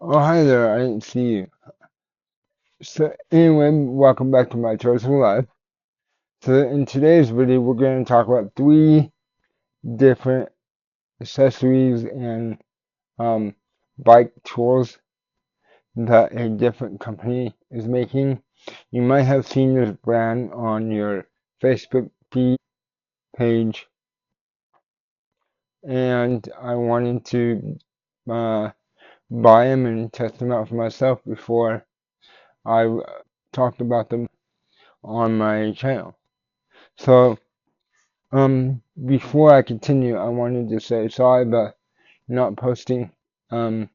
Oh, hi there. I didn't see you. So, anyway, welcome back to my choice of life. So, in today's video, we're going to talk about three different accessories and um, bike tools that a different company is making. You might have seen this brand on your Facebook feed page, and I wanted to uh, buy them and test them out for myself before I talked about them on my channel. So, before I continue, I wanted to say sorry about not posting, um,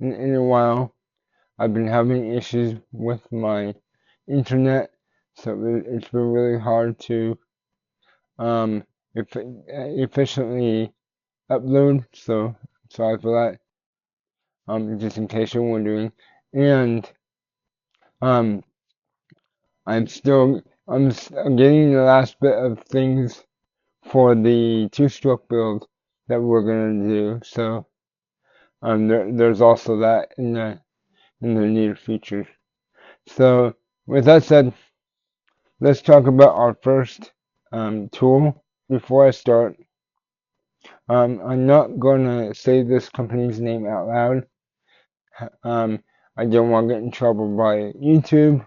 in a while. I've been having issues with my internet, so it's been really hard to, um, efficiently upload, so sorry for that, just in case you're wondering. And, um, I'm getting the last bit of things for the two-stroke build that we're gonna do. So there's also that in the near future. So with that said, let's talk about our first tool. Before I start, I'm not gonna say this company's name out loud. Um, I don't want to get in trouble by YouTube.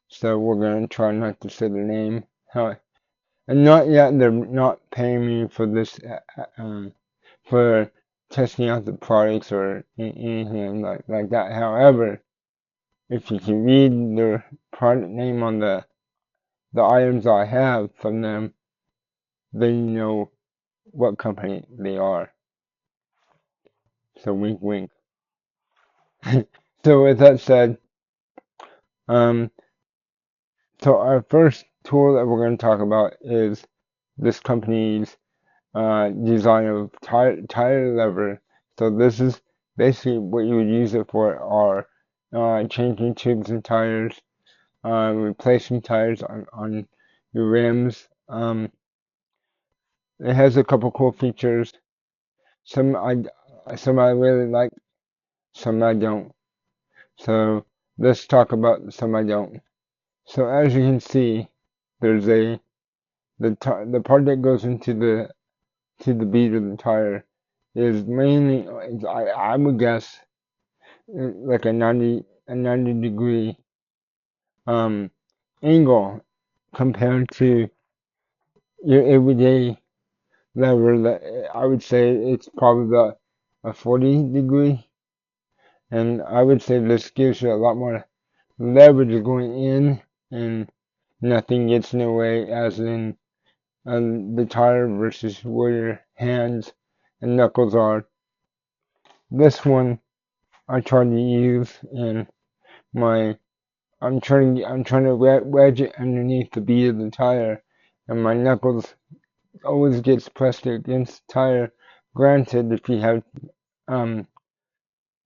So we're gonna try not to say the name. And not yet. They're not paying me for this. For testing out the products or anything like that. However, if you can read the product name on the items I have from them, then you know what company they are. So wink wink. So with that said, um, so our first tool that we're going to talk about is this company's design of tire lever. So this is basically what you would use it for are changing tubes and tires, replacing tires on your rims. It has a couple cool features. Some I really like, some I don't. So let's talk about some I don't. So as you can see, there's the part that goes into the bead of the tire is mainly I would guess like a 90 degree um angle compared to your everyday lever. That I would say it's probably about a 40 degree, and I would say this gives you a lot more leverage going in, and nothing gets in the way, as in the tire versus where your hands and knuckles are. This one I try to use in my I'm trying to wedge it underneath the bead of the tire, and my knuckles always gets pressed against the tire. Granted, if you have um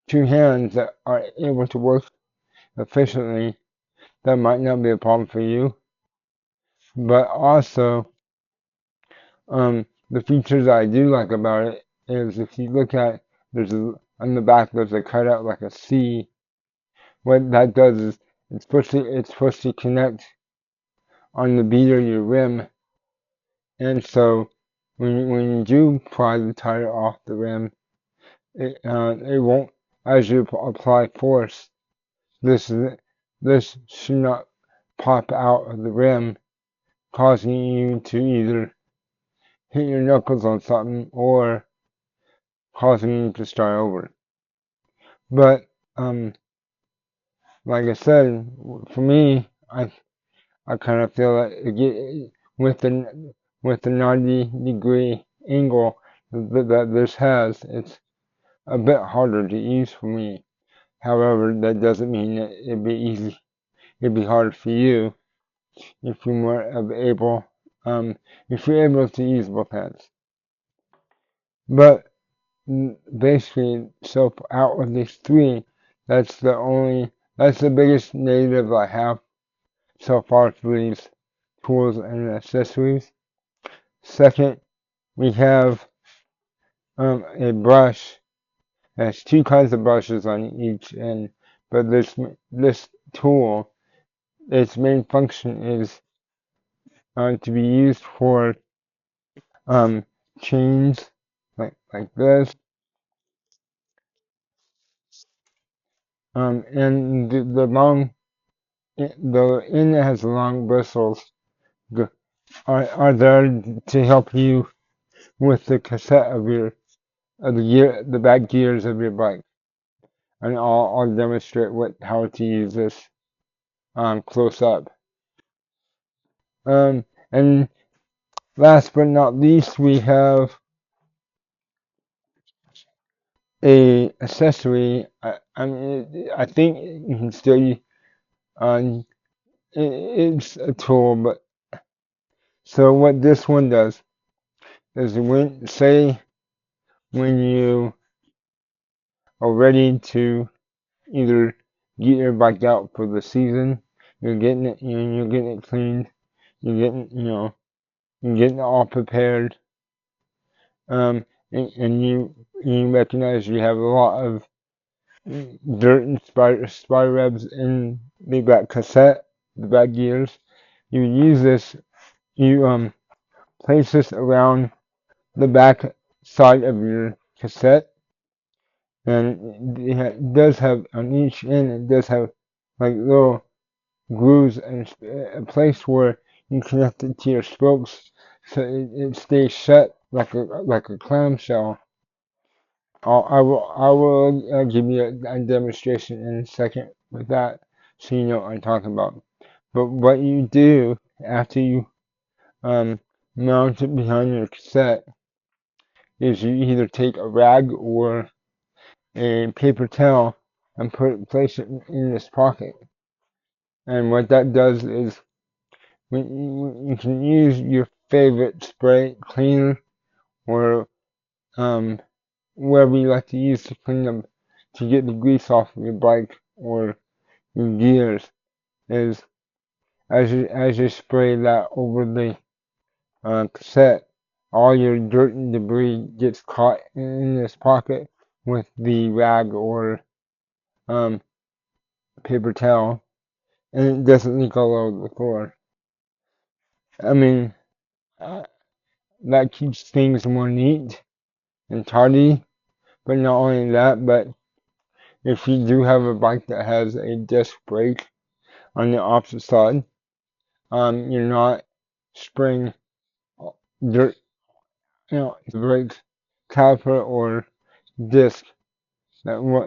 two hands that are able to work efficiently, that might not be a problem for you. But also, the features I do like about it is if you look at on the back there's a cutout like a C. What that does is it's supposed to connect on the bead of your rim, and so when you do pry the tire off the rim, it won't, as you apply force. This this should not pop out of the rim, causing you to either hit your knuckles on something or causing you to start over. But like I said, for me, I kind of feel that with the 90 degree angle that this has, it's a bit harder to use for me. However, that doesn't mean that it'd be easy. It'd be hard for you if you weren't able, if you're able to use both hands. But basically, so out of these three, that's the biggest negative I have so far for these tools and accessories. Second, we have a brush, It has two kinds of brushes on each end, but this tool, its main function is to be used for um, chains like this, and the end that has long bristles are there to help you with the cassette the back gears of your bike, and I'll demonstrate how to use this close up. And last but not least, we have a accessory. I think you can still um, it's a tool, but so what this one does is when you are ready to either get your bike out for the season, you're getting it cleaned, you're getting it all prepared, and you recognize you have a lot of dirt and spider webs in the back cassette, the back gears. You use this, you place this around the back side of your cassette, and it does have on each end. It does have like little grooves and a place where you connect it to your spokes, so it stays shut like a clamshell. I will give you a demonstration in a second with that, so you know what I'm talking about. But what you do after you um, mount it behind your cassette is you either take a rag or a paper towel and place it in this pocket. And what that does is you can use your favorite spray cleaner or um, whatever you like to use to clean them to get the grease off of your bike or your gears. Is as you spray that over the cassette, all your dirt and debris gets caught in this pocket with the rag or um, paper towel, and it doesn't leak all over the floor. I mean, uh, that keeps things more neat and tidy. But not only that, but if you do have a bike that has a disc brake on the opposite side, you're not spraying dirt, the brake caliper or disc that will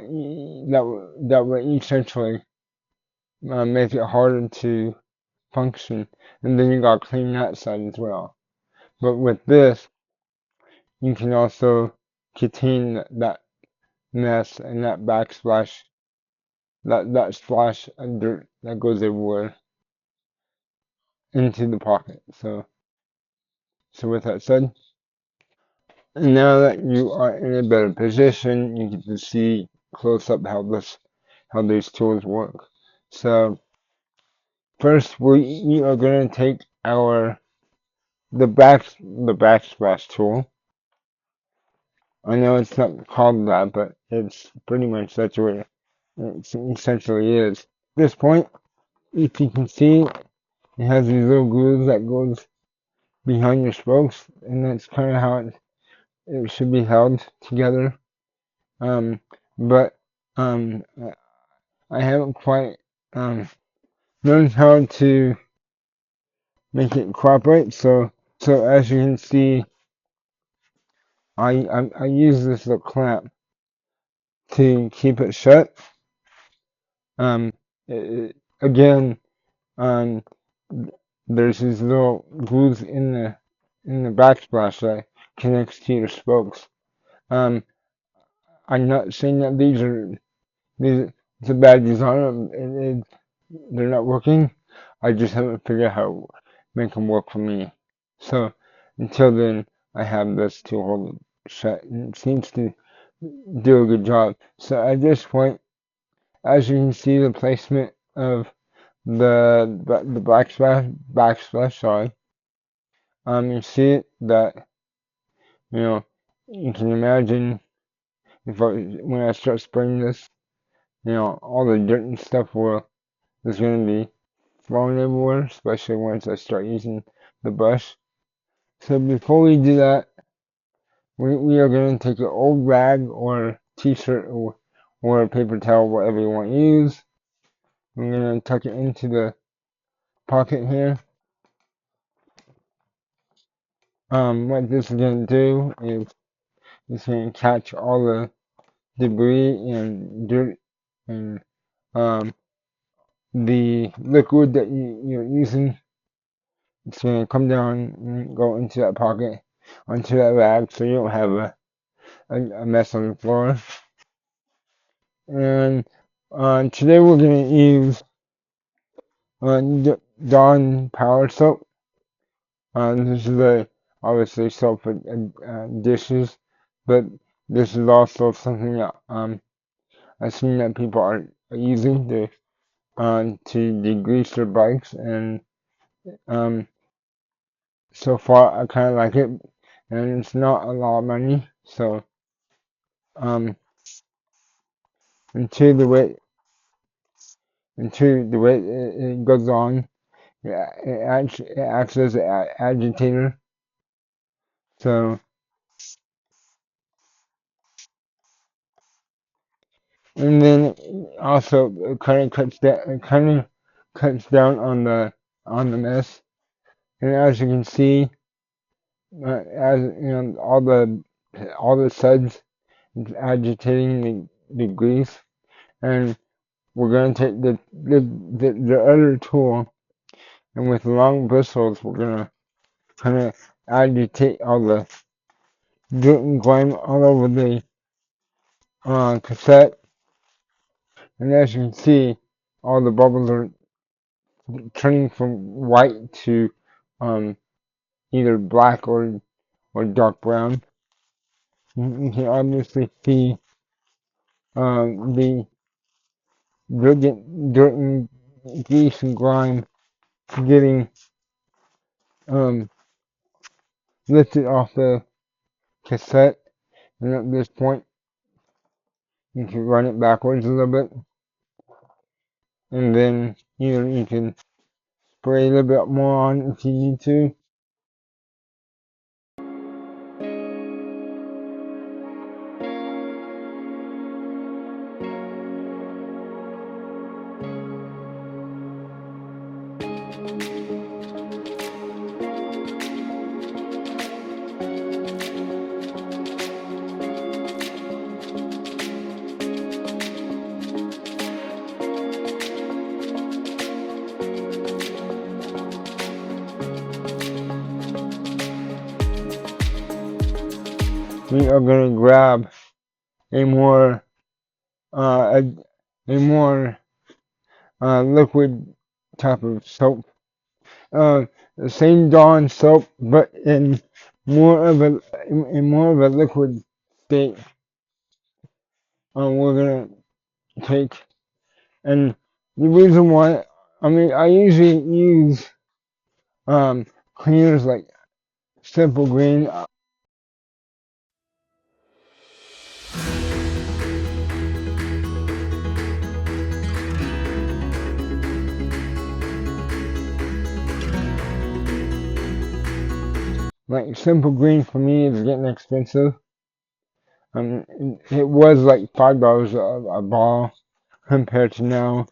essentially make it harder to function, and then you gotta clean that side as well. But with this, you can also contain that mess and that backsplash, that splash of dirt that goes everywhere into the pocket. So with that said, now that you are in a better position, you get to see close up how these tools work. So first, we are going to take the backsplash tool. I know it's not called that, but it's pretty much that's what it essentially is. At this point, if you can see, it has these little grooves that goes behind your spokes, and that's kind of how it should be held together. Um, but um, I haven't quite learned how to make it cooperate. So as you can see, I use this little clamp to keep it shut. Um, again, um, there's these little grooves in the backsplash that connects to your spokes. Um, I'm not saying that these it's a bad design. They're not working. I just haven't figured out how to make them work for me. So until then, I have this to hold it shut, and it seems to do a good job. So at this point, as you can see, the placement of the backsplash, sorry. You see it that you know you can imagine when I start spraying this, all the dirt and stuff is going to be thrown everywhere, especially once I start using the brush. So before we do that, we are going to take an old rag or t-shirt or a paper towel, whatever you want to use. I'm going to tuck it into the pocket here. What this is going to do is it's going to catch all the debris and dirt and the liquid that you're using. It's going to come down and go into that pocket, onto that rag, so you don't have a mess on the floor. And today we're going to use Dawn Power Soap. This is obviously soap for dishes, but this is also something that I've seen that people are using to degrease their bikes, and um, so far I kind of like it, and it's not a lot of money, so um, until the way it goes on, it acts as an agitator. So and then also it kind of cuts down on the mess. And as you can see, as all the suds, it's agitating the grease, and we're going to take the other tool, and with long bristles, we're going to kind of agitate all the dirt and grime all over the cassette. And as you can see, all the bubbles are turning from white to um, either black or dark brown. You can obviously see the dirt and grease and grime getting um, lifted off the cassette. And at this point, you can run it backwards a little bit, and then you can spray a little bit more on if you need to. We are going to grab a more uh, a more liquid type of soap. The same Dawn soap, but in more of a liquid state. We're gonna take, and the reason why, I usually use cleaners like Simple Green. Like Simple Green for me is getting expensive. It was like $5 a ball compared to now.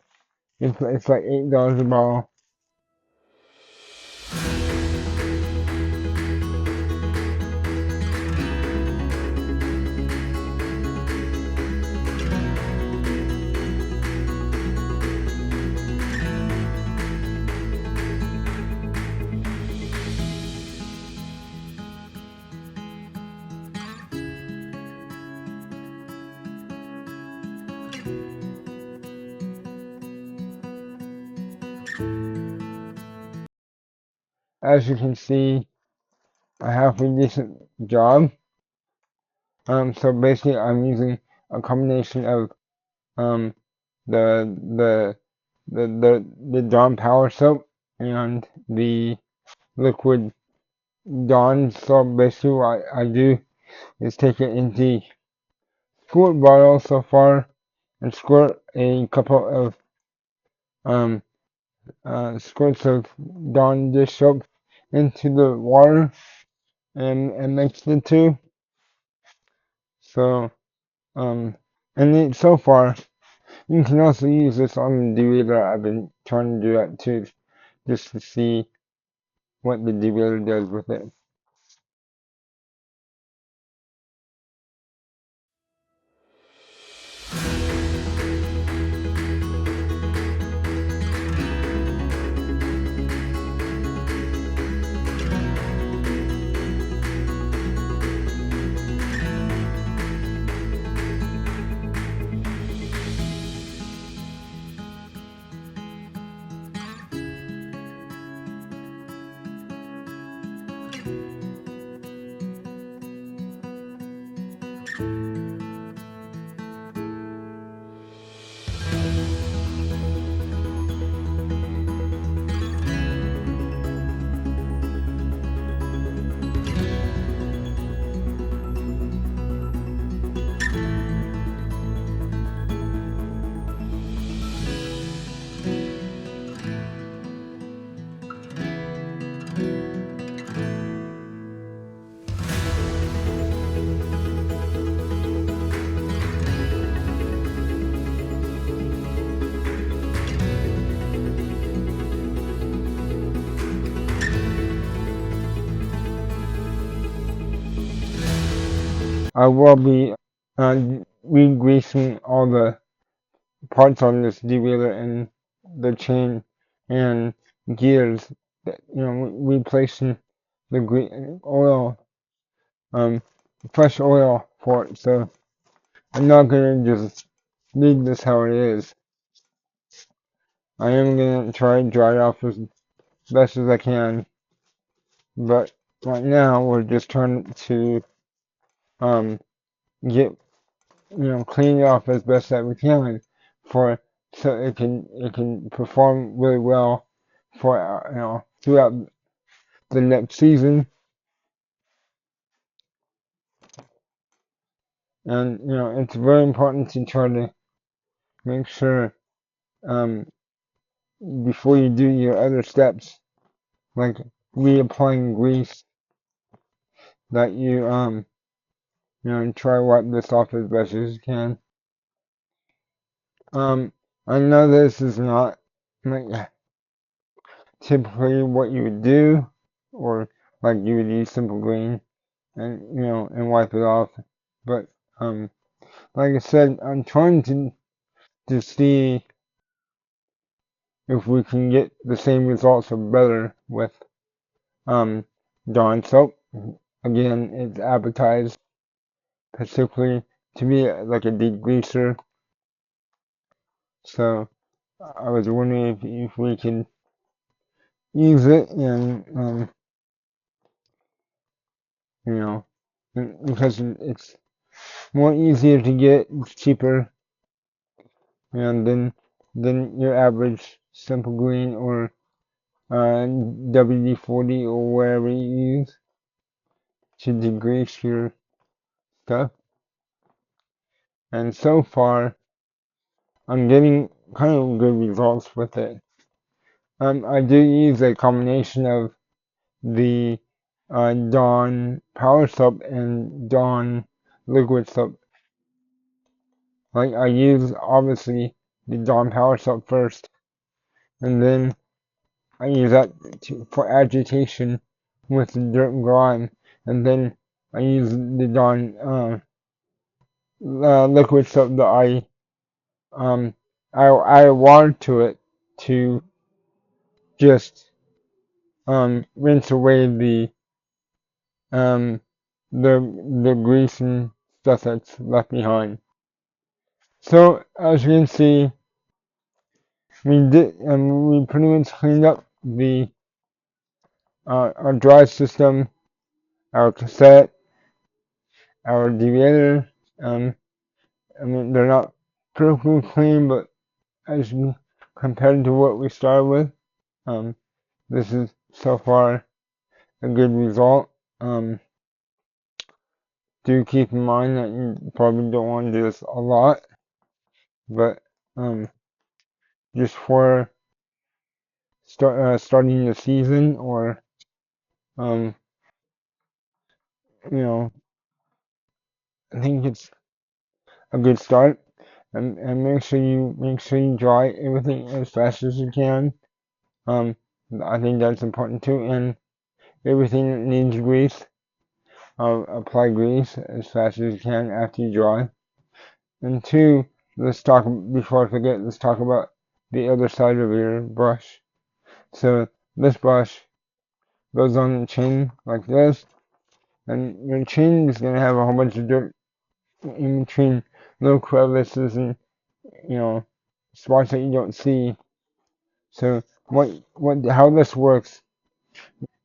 It's like $8 a ball. As you can see, I have a decent job. So basically, I'm using a combination of um, the the the Dawn Power soap and the liquid Dawn soap. Basically, what I do is take it into squirt bottle so far and squirt a couple of um, squirts of Dawn dish soap into the water and mix the two. So, so far, you can also use this on the dewheeler. I've been trying to do that too, just to see what the dewheeler does with it. I will be re-greasing all the parts on this dewheeler and the chain and gears, replacing the oil, um, fresh oil for it. So I'm not gonna just leave this how it is. I am gonna try and dry it off as best as I can, but right now we're just trying to um get clean it off as best that we can for so it can perform really well for throughout the next season. And it's very important to try to make sure um before you do your other steps, like reapplying grease, that you try to wipe this off as best as you can. I know this is not like typically what you would do, or like you would use Simple Green and and wipe it off. But like I said, I'm trying to see if we can get the same results or better with Dawn soap. Again, it's advertised specifically to be like a degreaser. So I was wondering if we can use it and you know because it's more easier to get, it's cheaper, and than your average Simple Green or WD-40 or whatever you use to degrease your stuff. And so far, I'm getting kind of good results with it. I do use a combination of the Dawn Power Soap and Dawn Liquid Soap. Like I use obviously the Dawn Power Soap first, and then I use that for agitation with the dirt and grime, and then I use the Dawn liquid soap that um I water to it to just rinse away um the grease and stuff that's left behind. So as you can see, we pretty much cleaned up the our dry system, our cassette, our deviator. I mean they're not perfectly clean, but as compared to what we started with, um, this is so far a good result. Um, do keep in mind that you probably don't want to do this a lot, but just for starting the season, or um, you know, I think it's a good start. And make sure you dry everything as fast as you can. Um, I think that's important too. And everything that needs grease, apply grease as fast as you can after you dry. And two, let's talk before I forget. Let's talk about the other side of your brush. So this brush goes on the chin like this, and your chin is gonna have a whole bunch of dirt in between little crevices and spots that you don't see. So how this works?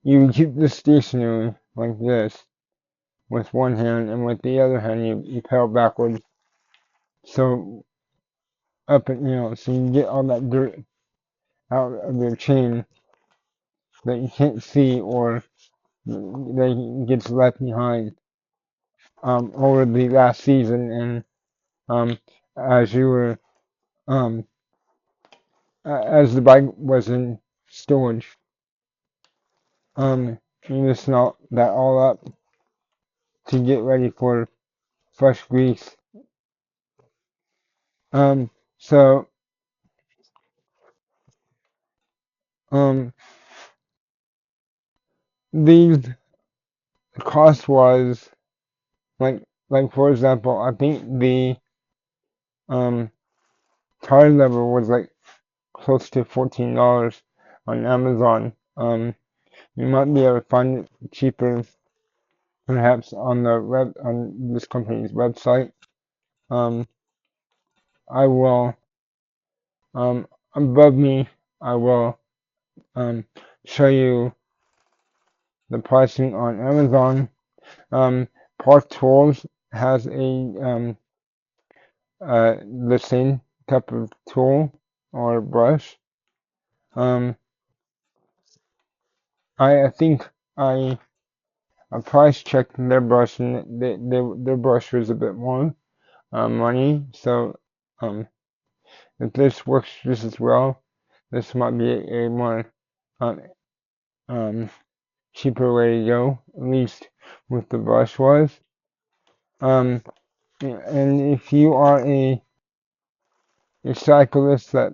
You keep this stationary like this with one hand, and with the other hand you pedal backwards. So so you get all that dirt out of your chin that you can't see or that gets left behind over the last season, and um, as you were um, as the bike was in storage. You just smelt that all up to get ready for fresh grease. Um, so um, these cost was like for example, I think the um tire lever was like close to $14 on Amazon. You might be able to find it cheaper, perhaps on this company's website. Um, I will above me. I will show you the pricing on Amazon. Um, Park Tools has the same type of tool or brush. Um, I think I price checked their brush, and their brush was a bit more money. So um, if this works just as well, this might be a more um, um, cheaper way to go, at least with the brush was. Um, and if you are a cyclist that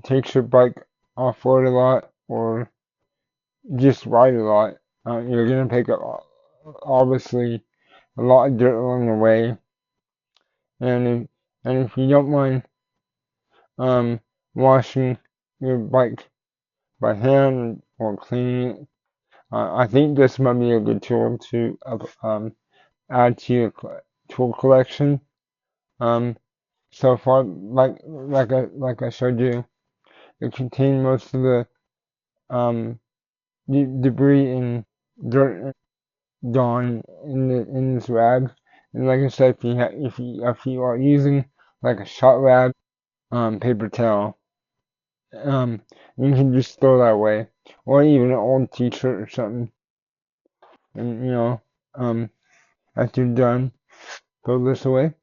takes your bike off road a lot or just ride a lot, you're gonna pick up obviously a lot of dirt along the way, and if you don't mind um washing your bike by hand or cleaning it, I think this might be a good tool to add to your tool collection. Um, so far, like I showed you, it contained most of the um debris and dirt gone in this rag. And like I said, if you are using like a shot rag, paper towel, you can just throw that away, or even an old T-shirt or something, and after you're done, throw this away.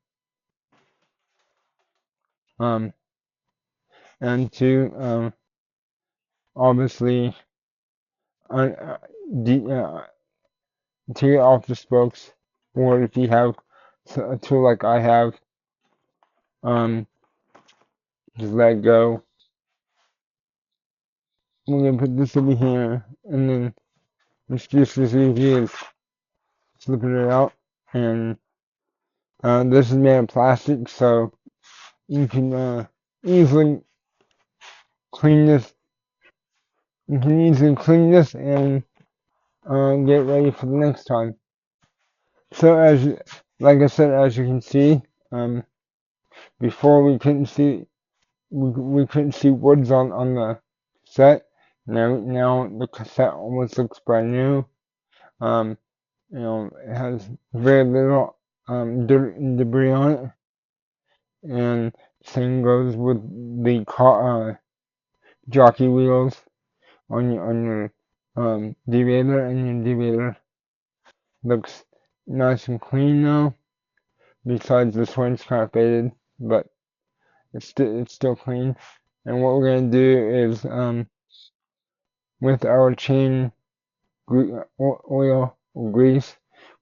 Um, and to obviously uh, de- uh, take it off the spokes, or if you have a tool like I have, um, just let it go. We're gonna put this over here, and then it's just as easy as slipping it out. And this is made of plastic, so you can easily clean this. You can easily clean this and get ready for the next time. So like I said, as you can see, before we couldn't see woods on the cassette. Now the cassette almost looks brand new. Um, it has very little dirt and debris on it, and same goes with the car jockey wheels on your derailleur and your derailleur. Looks nice and clean now. Besides this one's kind of faded, but it's still clean. And what we're gonna do is with our chain oil or grease,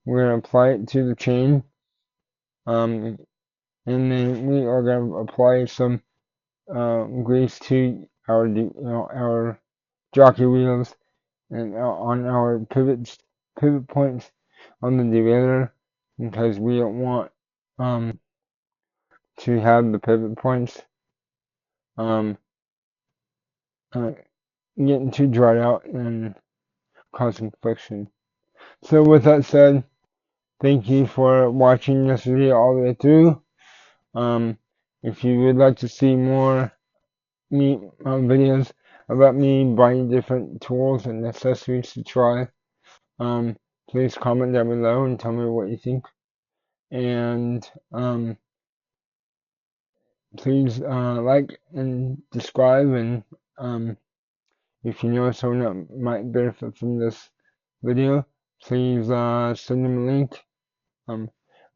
we're gonna apply it to the chain. And then we are gonna apply some grease to our jockey wheels and on our pivot points on the derailleur, because we don't want to have the pivot points um uh, getting too dried out and causing friction. So with that said, thank you for watching this video all the way through. If you would like to see more videos about me buying different tools and accessories to try, please comment down below and tell me what you think. And please like and subscribe, and if you know someone that might benefit from this video, please send them a link.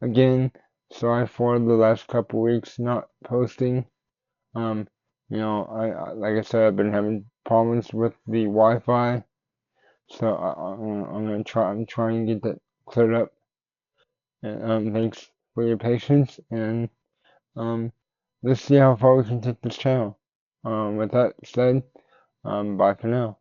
Again, sorry for the last couple weeks not posting. I like I said, I've been having problems with the Wi-Fi, so I'm gonna try. I'm trying to get that cleared up. And thanks for your patience, and um, let's see how far we can take this channel. With that said, bye for now.